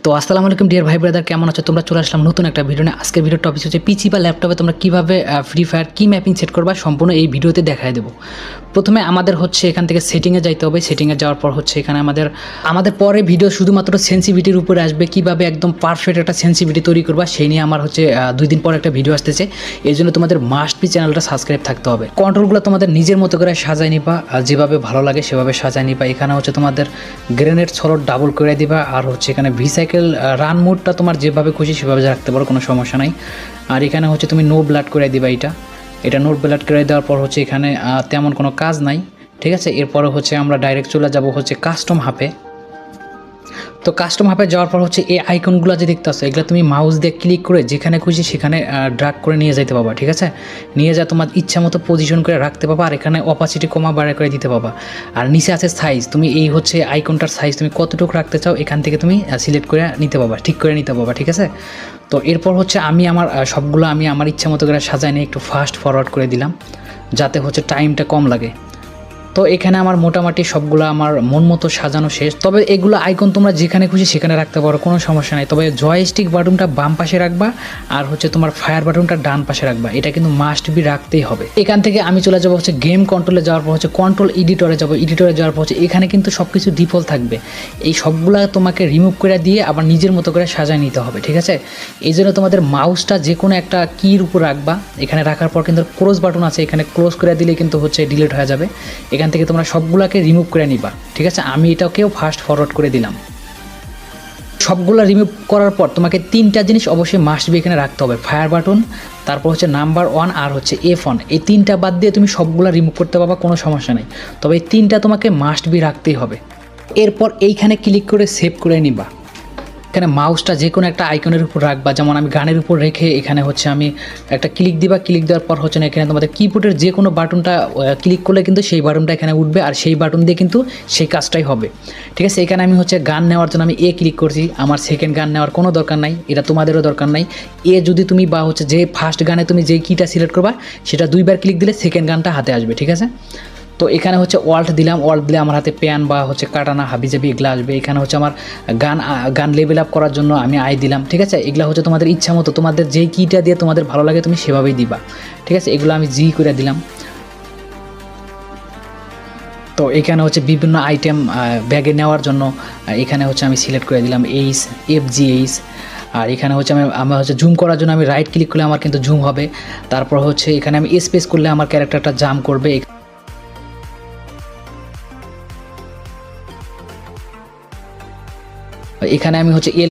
তো আসসালামু আলাইকুম ডিয়ার ভাই ব্রাদার, কেমন আছো তোমরা? চলে আসলাম নতুন একটা ভিডিও নিয়ে। আজকের ভিডিওর টপিক হচ্ছে পিসি বা ল্যাপটপে তোমরা কীভাবে ফ্রি ফায়ার কি ম্যাপিং সেট করবা, সম্পূর্ণ এই ভিডিওতে দেখায় দেবো। প্রথমে আমাদের হচ্ছে এখান থেকে সেটিংয়ে যাইতে হবে। সেটিংয়ে যাওয়ার পর হচ্ছে এখানে আমাদের পরে ভিডিও শুধুমাত্র সেন্সিভিটির উপরে আসবে, কীভাবে একদম পারফেক্ট একটা সেন্সিভিটি তৈরি করবা সেই নিয়ে আমার হচ্ছে 2 দিন পর একটা ভিডিও আসতেছে। এই জন্য তোমাদের মাস্ট বি চ্যানেলটা সাবস্ক্রাইব থাকতে হবে। কন্ট্রোলগুলো তোমাদের নিজের মতো করে সাজায় নিবা, যেভাবে ভালো লাগে সেভাবে সাজায় নিবা। এখানে হচ্ছে তোমাদের গ্রেনেড সলট ডাবল করে দিবা, আর হচ্ছে এখানে ভিসাইকেল রান মোডটা তোমার যেভাবে খুশি সেভাবে রাখতে পারো, কোনো সমস্যা নাই। আর এখানে হচ্ছে তুমি নো ব্লাড করে দিবা। এটা নো ব্লাড করে দেওয়ার পর হচ্ছে এখানে তেমন কোনো কাজ নাই, ঠিক আছে। এরপরে হচ্ছে আমরা ডাইরেক্ট চলে যাব হচ্ছে কাস্টম হাবে। তো কাস্টম হাবে যাওয়ার পর হচ্ছে এই আইকনগুলো যে দেখতে আসছো, এগুলো তুমি মাউস দিয়ে ক্লিক করে যেখানে খুশি সেখানে ড্রাগ করে নিয়ে যেতে পারবা, ঠিক আছে। নিয়ে যা তোমার ইচ্ছা মতো পজিশন করে রাখতে পারবা, আর এখানে অপাসিটি কমা বাড়া করে দিতে পারবা। আর নিচে আছে সাইজ, তুমি এই হচ্ছে আইকনটার সাইজ তুমি কতটুকু রাখতে চাও এখান থেকে তুমি সিলেক্ট করে নিতে পারবা, ঠিক করে নিতে পারবা, ঠিক আছে। তো এরপর হচ্ছে আমি সবগুলো আমার ইচ্ছা মতো করে সাজায় নিয়ে একটু ফাস্ট ফরওয়ার্ড করে দিলাম, যাতে হচ্ছে টাইমটা কম লাগে। তো এখানে আমার মোটামুটি সবগুলো আমার মন মতো সাজানো শেষ। তবে এগুলো আইকন তোমরা যেখানে খুশি সেখানে রাখতে পারো, কোনো সমস্যা নাই। তবে জয়স্টিক বাটনটা বাম পাশে রাখবা, আর হচ্ছে তোমার ফায়ার বাটনটা ডান পাশে রাখবা, এটা কিন্তু মাস্ট বি রাখতেই হবে। এখান থেকে আমি চলে যাবো হচ্ছে গেম কন্ট্রোলে। যাওয়ার পর হচ্ছে কন্ট্রোল এডিটরে যাবো। এডিটরে যাওয়ার পর হচ্ছে এখানে কিন্তু সব কিছু ডিফল্ট থাকবে। এই সবগুলা তোমাকে রিমুভ করে দিয়ে আবার নিজের মতো করে সাজায় নিতে হবে, ঠিক আছে। এই জন্য তোমাদের মাউসটা যে কোনো একটা কির উপর রাখবা। এখানে রাখার পর কিন্তু ক্লোজ বাটন আছে, এখানে ক্লোজ করে দিলে কিন্তু হচ্ছে ডিলিট হয়ে যাবে। এখান থেকে তোমরা সবগুলাকে রিমুভ করে নিবা, ঠিক আছে। আমি এটাকেও ফাস্ট ফরওয়ার্ড করে দিলাম। সবগুলো রিমুভ করার পর তোমাকে 3টা জিনিস অবশ্যই মাস্ট বি এখানে রাখতে হবে। ফায়ার বাটন, তারপর হচ্ছে নাম্বার 1 আর হচ্ছে F1। এই 3টা বাদ দিয়ে তুমি সবগুলো রিমুভ করতে পারবা, কোনো সমস্যা নেই। তবে এই 3টা তোমাকে মাস্ট বি রাখতেই হবে। এরপর এইখানে ক্লিক করে সেভ করে নিবা। এখানে মাউসটা যে কোনো একটা আইকনের উপর রাখবা, যেমন আমি গানের উপর রেখে এখানে হচ্ছে আমি একটা ক্লিক দিবা। ক্লিক দেওয়ার পর হচ্ছে না এখানে তোমাদের কিবোর্ডের যে কোনো বাটনটা ক্লিক করলে কিন্তু সেই বাটনটা এখানে উঠবে, আর সেই বাটন দিয়ে কিন্তু সেই কাজটাই হবে, ঠিক আছে। এখানে আমি হচ্ছে গান নেওয়ার জন্য আমি ক্লিক করছি। আমার সেকেন্ড গান নেওয়ার কোনো দরকার নাই, এটা তোমাদেরও দরকার নাই। যদি তুমি বা হচ্ছে যে ফার্স্ট গানে তুমি যেই কিটা সিলেক্ট করবা সেটা 2বার ক্লিক দিলে সেকেন্ড গানটা হাতে আসবে, ঠিক আছে। তো এখানে হচ্ছে ওয়াল্ট দিলাম। ওয়াল্ট দিলে আমার হাতে প্যান বা হচ্ছে কাটানা হাবিজাবি এগুলো আসবে। এখানে হচ্ছে আমার গান লেভেল আপ করার জন্য আমি দিলাম, ঠিক আছে। এগুলো হচ্ছে তোমাদের ইচ্ছা মতো, তোমাদের যেই কিটা দিয়ে তোমাদের ভালো লাগে তুমি সেভাবেই দিবা, ঠিক আছে। এগুলো আমি জি করে দিলাম। তো এখানে হচ্ছে বিভিন্ন আইটেম ব্যাগে নেওয়ার জন্য এখানে হচ্ছে আমি সিলেক্ট করে দিলাম FG8। আর এখানে হচ্ছে আমি হচ্ছে জুম করার জন্য আমি রাইট ক্লিক করলে আমার কিন্তু জুম হবে। তারপর হচ্ছে এখানে আমি স্পেস করলে আমার ক্যারেক্টারটা জাম্প করবে। এখানে আমি হচ্ছে